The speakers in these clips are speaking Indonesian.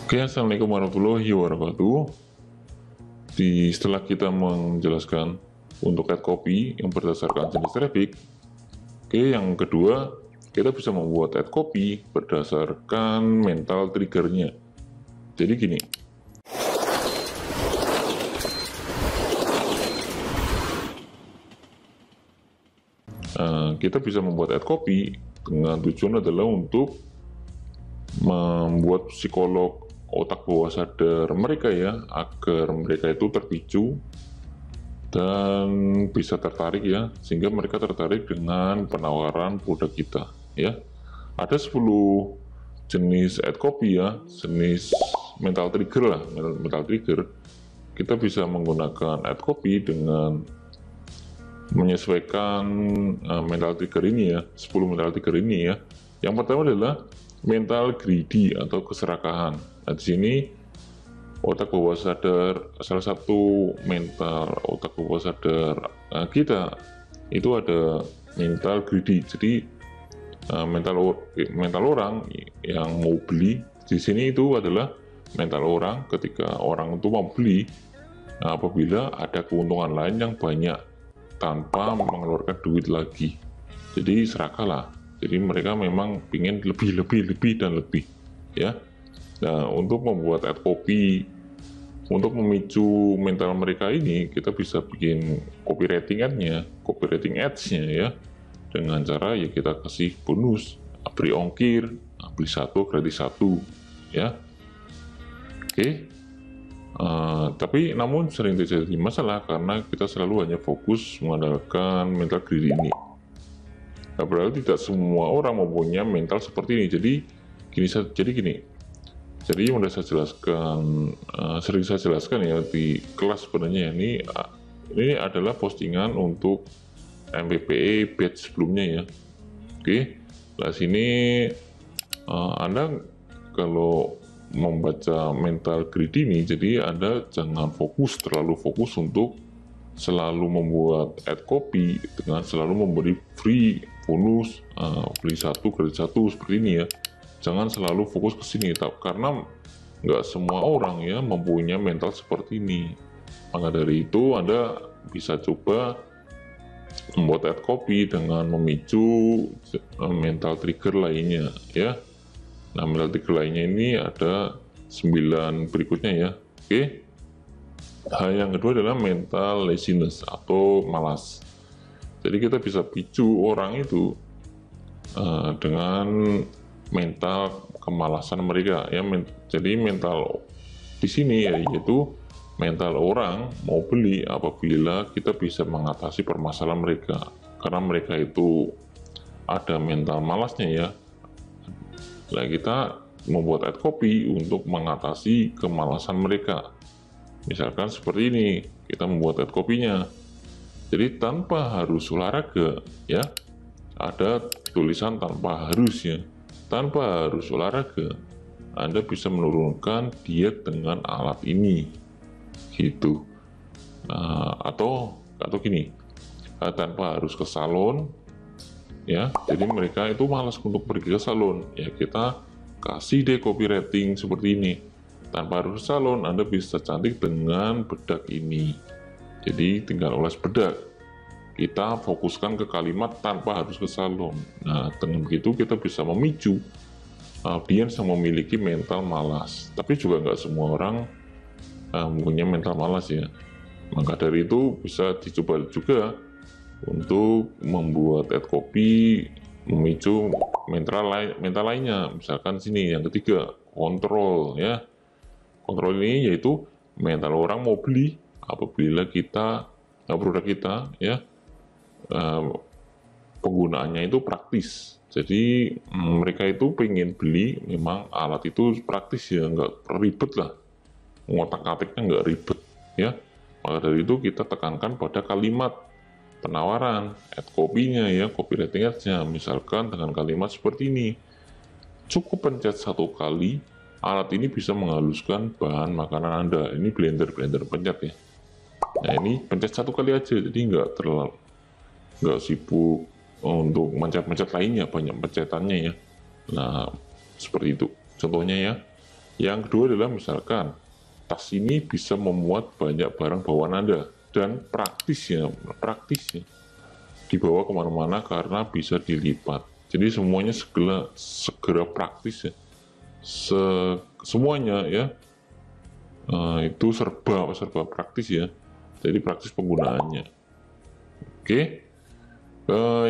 Oke, Assalamualaikum warahmatullahi wabarakatuh. Setelah kita menjelaskan untuk add copy yang berdasarkan jenis traffic, oke, yang kedua, kita bisa membuat add copy berdasarkan mental triggernya. Jadi gini, kita bisa membuat add copy dengan tujuan adalah untuk membuat psikolog otak bawah sadar mereka ya, agar mereka itu terpicu dan bisa tertarik ya, sehingga mereka tertarik dengan penawaran produk kita ya. Ada 10 jenis ad copy ya, jenis mental trigger lah, mental trigger. Kita bisa menggunakan ad copy dengan menyesuaikan mental trigger ini ya, 10 mental trigger ini ya. Yang pertama adalah mental greedy atau keserakahan. Nah, di sini otak bawah sadar, salah satu mental otak bawah sadar kita itu ada mental greedy. Jadi mental orang yang mau beli di sini itu adalah mental orang ketika orang itu mau beli apabila ada keuntungan lain yang banyak tanpa mengeluarkan duit lagi. Jadi serakah lah. Jadi mereka memang ingin lebih dan lebih ya. Nah, untuk membuat ad copy untuk memicu mental mereka ini, kita bisa bikin copywriting ads-nya ya, dengan cara ya kita kasih bonus, beri ongkir, beli satu gratis satu ya. Oke. Tapi namun sering terjadi masalah karena kita selalu hanya fokus mengandalkan mental greedy ini. Nah, berarti tidak semua orang mempunyai mental seperti ini. Jadi gini. Jadi yang udah saya jelaskan, sering saya jelaskan ya di kelas sebenarnya ini adalah postingan untuk MPPE batch sebelumnya ya. Oke, nah sini Anda kalau membaca mental greedy ini, jadi Anda jangan terlalu fokus untuk selalu membuat ad copy dengan selalu memberi free bonus, beli satu gratis satu seperti ini ya. Jangan selalu fokus ke sini, karena nggak semua orang ya mempunyai mental seperti ini. Maka dari itu Anda bisa coba membuat ad copy dengan memicu mental trigger lainnya ya. Nah, mental trigger lainnya ini ada 9 berikutnya ya. Oke. Hal yang kedua adalah mental laziness atau malas. Jadi kita bisa picu orang itu dengan mental kemalasan mereka ya. Jadi mental di sini ya, yaitu mental orang mau beli apabila kita bisa mengatasi permasalahan mereka, karena mereka itu ada mental malasnya ya. Nah, kita membuat ad copy untuk mengatasi kemalasan mereka. Misalkan seperti ini, kita membuat ad copy-nya. Jadi tanpa harus olahraga ya. Ada tulisan tanpa harus ya. Tanpa harus olahraga, Anda bisa menurunkan diet dengan alat ini, gitu. Atau gini, tanpa harus ke salon, ya. Jadi mereka itu malas untuk pergi ke salon, ya kita kasih deh copywriting seperti ini. Tanpa harus ke salon, Anda bisa cantik dengan bedak ini. Jadi tinggal oles bedak. Kita fokuskan ke kalimat tanpa harus ke salon. Nah, dengan begitu kita bisa memicu audiens yang memiliki mental malas. Tapi juga nggak semua orang mempunyai mental malas ya. Maka dari itu bisa dicoba juga untuk membuat ad copy memicu mental lainnya. Misalkan sini yang ketiga, kontrol ya. Kontrol ini yaitu mental orang mau beli apabila produk kita ya, penggunaannya itu praktis. Jadi mereka itu pengen beli, memang alat itu praktis ya, nggak ribet lah, ngotak-ngatiknya nggak ribet ya. Maka dari itu kita tekankan pada kalimat penawaran, ad copy-nya ya, copywriting ads-nya. Misalkan dengan kalimat seperti ini, cukup pencet satu kali, alat ini bisa menghaluskan bahan makanan Anda. Ini blender pencet ya. Nah, ini pencet satu kali aja, jadi nggak sibuk untuk mencet-mencet lainnya, banyak pencetannya ya. Nah, seperti itu contohnya ya. Yang kedua adalah misalkan tas ini bisa memuat banyak barang bawaan Anda dan praktis ya dibawa kemana-mana karena bisa dilipat. Jadi semuanya segera praktis ya. Semuanya ya itu serba praktis ya. Jadi praktis penggunaannya. Oke.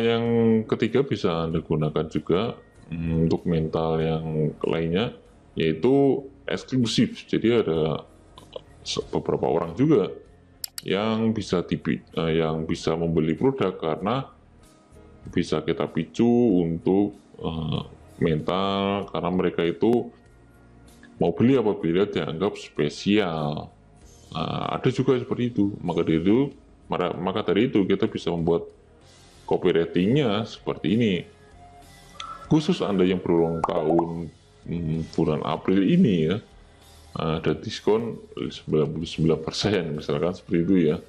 Yang ketiga bisa Anda gunakan juga untuk mental yang lainnya, yaitu eksklusif. Jadi ada beberapa orang juga yang bisa membeli produk karena bisa kita picu untuk mental, karena mereka itu mau beli apabila dianggap spesial. Ada juga seperti itu. Maka dari itu kita bisa membuat copywritingnya seperti ini. Khusus Anda yang berulang tahun bulan April ini ya, ada diskon 99% misalkan seperti itu ya.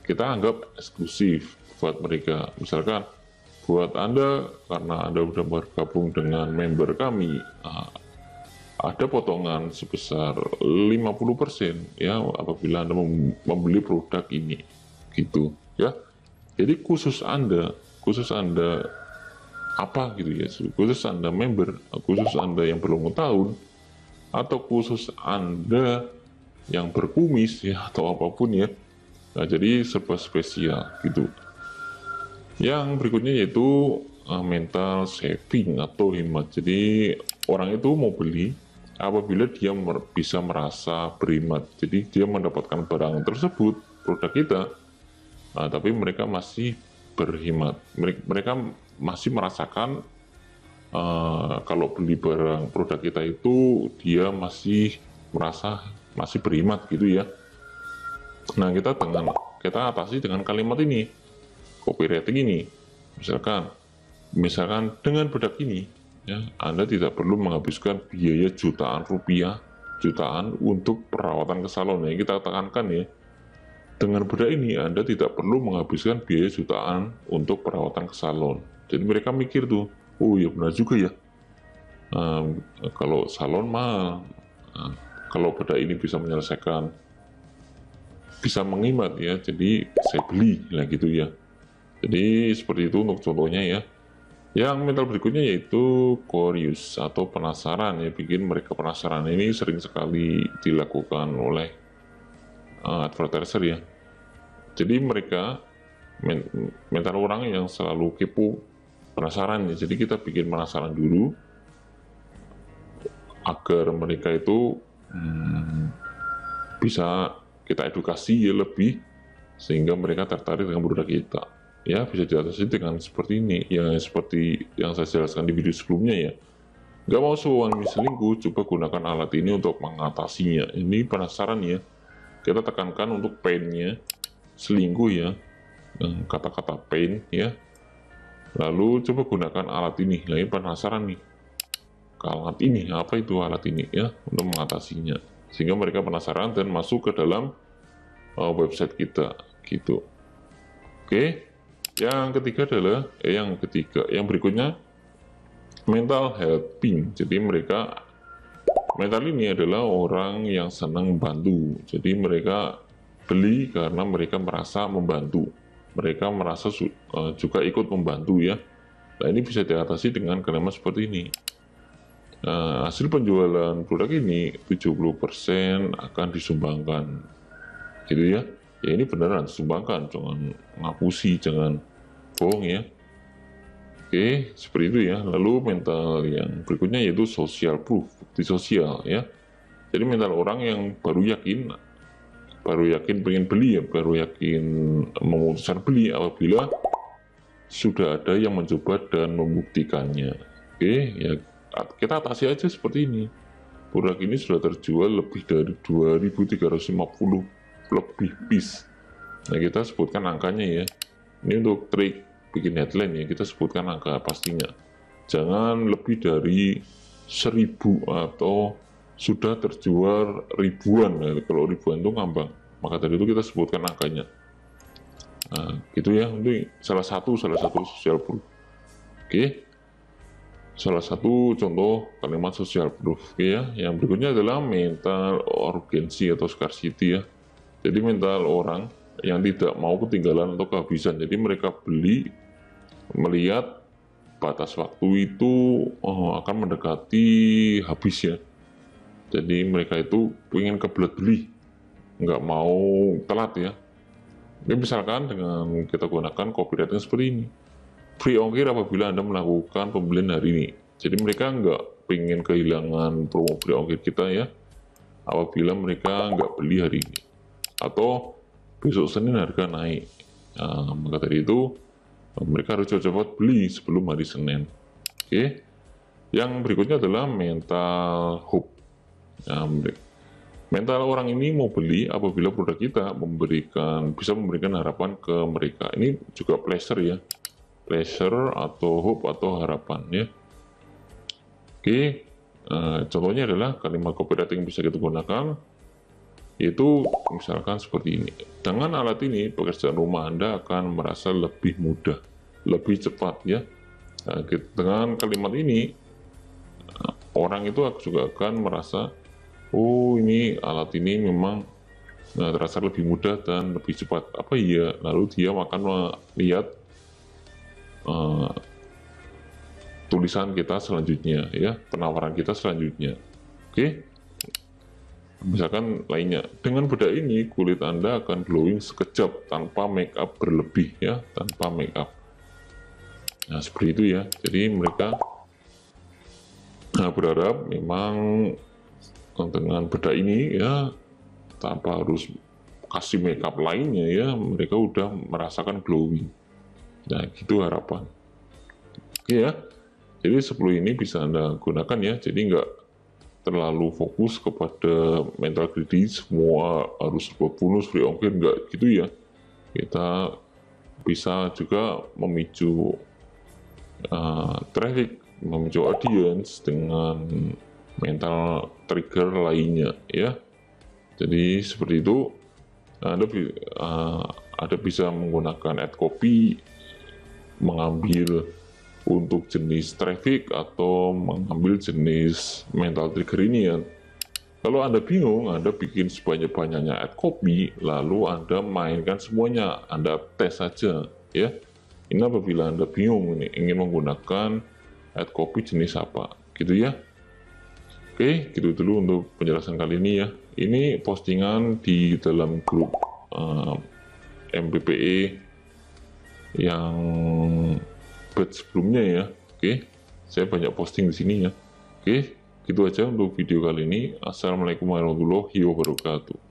Kita anggap eksklusif buat mereka. Misalkan buat Anda, karena Anda sudah bergabung dengan member kami, ada potongan sebesar 50% ya apabila Anda membeli produk ini gitu ya. Jadi khusus Anda apa gitu ya, khusus Anda member, khusus Anda yang berulang tahun, atau khusus Anda yang berkumis ya, atau apapun ya. Nah, jadi serba spesial gitu. Yang berikutnya yaitu mental saving atau hemat. Jadi orang itu mau beli apabila dia bisa merasa berhemat. Jadi dia mendapatkan barang tersebut, produk kita, tapi mereka masih berhemat. Mereka masih merasakan kalau beli produk kita itu dia masih merasa masih berhemat gitu ya. Nah, kita atasi dengan kalimat ini, copywriting ini. Misalkan dengan produk ini ya, Anda tidak perlu menghabiskan biaya jutaan rupiah untuk perawatan ke salon ya. Kita tekankan ya, dengan produk ini Anda tidak perlu menghabiskan biaya jutaan untuk perawatan ke salon. Jadi mereka mikir tuh, oh ya benar juga ya, kalau salon mahal, kalau produk ini bisa menyelesaikan, bisa menghemat ya, jadi saya beli lah gitu ya. Jadi seperti itu untuk contohnya ya. Yang mental berikutnya yaitu curious atau penasaran ya, bikin mereka penasaran. Ini sering sekali dilakukan oleh advertiser ya. Jadi mereka mental orang yang selalu kepo, penasaran ya. Jadi kita bikin penasaran dulu agar mereka itu bisa kita edukasi ya lebih, sehingga mereka tertarik dengan produk kita. Ya, bisa diatasi dengan seperti ini, ya seperti yang saya jelaskan di video sebelumnya ya. Nggak mau suami selingkuh, coba gunakan alat ini untuk mengatasinya. Ini penasaran ya, kita tekankan untuk pain-nya, selingkuh ya, kata-kata pain ya. Lalu coba gunakan alat ini, nah ini penasaran nih, alat ini, apa itu alat ini ya, untuk mengatasinya. Sehingga mereka penasaran dan masuk ke dalam website kita gitu. Oke. Yang yang berikutnya mental helping. Jadi mental ini adalah orang yang senang membantu. Jadi mereka beli karena mereka merasa membantu. Mereka merasa juga ikut membantu ya. Nah, ini bisa diatasi dengan kalimat seperti ini. Hasil penjualan produk ini 70% akan disumbangkan. Gitu ya. Ya ini beneran sumbangkan, jangan ngapusi, jangan bohong ya. Oke, seperti itu ya. Lalu mental yang berikutnya yaitu social proof, bukti sosial ya. Jadi mental orang yang baru yakin pengen beli ya, baru yakin memutuskan beli apabila sudah ada yang mencoba dan membuktikannya. Oke, ya kita atasi aja seperti ini. Produk ini sudah terjual lebih dari 2.350 lebih piece. Nah, kita sebutkan angkanya ya. Ini untuk trik bikin headline ya, kita sebutkan angka pastinya. Jangan lebih dari 1.000 atau sudah terjual ribuan. Nah, kalau ribuan itu ngambang, maka dari itu kita sebutkan angkanya. Nah, gitu ya. Ini salah satu social proof. Oke. salah satu contoh kalimat social proof ya. Yang berikutnya adalah mental urgency atau scarcity ya. Jadi mental orang yang tidak mau ketinggalan atau kehabisan. Jadi mereka beli melihat batas waktu itu akan mendekati habis ya. Jadi mereka itu ingin kebelet beli, nggak mau telat ya. Ini misalkan dengan kita gunakan copywriting seperti ini. Free ongkir apabila Anda melakukan pembelian hari ini. Jadi mereka nggak pengen kehilangan promo free ongkir kita ya, apabila mereka nggak beli hari ini. Atau besok Senin harga naik. Nah, maka dari itu mereka harus cepat-cepat beli sebelum hari Senin. Oke. Yang berikutnya adalah mental hope. Nah, mental orang ini mau beli apabila produk kita bisa memberikan harapan ke mereka. Ini juga pleasure ya, pleasure atau hope atau harapan ya. Oke, contohnya adalah kalimat copywriting yang bisa kita gunakan, yaitu misalkan seperti ini. Dengan alat ini pekerjaan rumah Anda akan merasa lebih mudah, lebih cepat ya. Nah, dengan kalimat ini orang itu juga akan merasa, oh ini alat ini memang terasa lebih mudah dan lebih cepat. Apa iya? Lalu dia akan melihat tulisan kita selanjutnya ya, penawaran kita selanjutnya. Oke. Misalkan lainnya, dengan bedak ini kulit Anda akan glowing sekejap tanpa make up berlebih ya, tanpa make up. Nah, seperti itu ya. Jadi mereka berharap memang dengan bedak ini ya, tanpa harus kasih make up lainnya ya, mereka udah merasakan glowing. Nah, gitu harapan. Oke ya. Jadi 10 ini bisa Anda gunakan ya, jadi nggak terlalu fokus kepada mental greedy, semua harus bonus free ongkir, nggak gitu ya. Kita bisa juga memicu traffic, memicu audience dengan mental trigger lainnya ya. Jadi seperti itu, Anda bisa menggunakan ad copy, mengambil untuk jenis traffic atau mengambil jenis mental trigger ini ya. Kalau Anda bingung, Anda bikin sebanyak-banyaknya ad copy, lalu Anda mainkan semuanya, Anda tes saja ya. Ini apabila Anda bingung ini, ingin menggunakan ad copy jenis apa, gitu ya. Oke, gitu dulu untuk penjelasan kali ini ya. Ini postingan di dalam grup MBPE yang sebelumnya ya. Oke, saya banyak posting di sini ya. Oke, gitu aja untuk video kali ini. Assalamualaikum warahmatullahi wabarakatuh.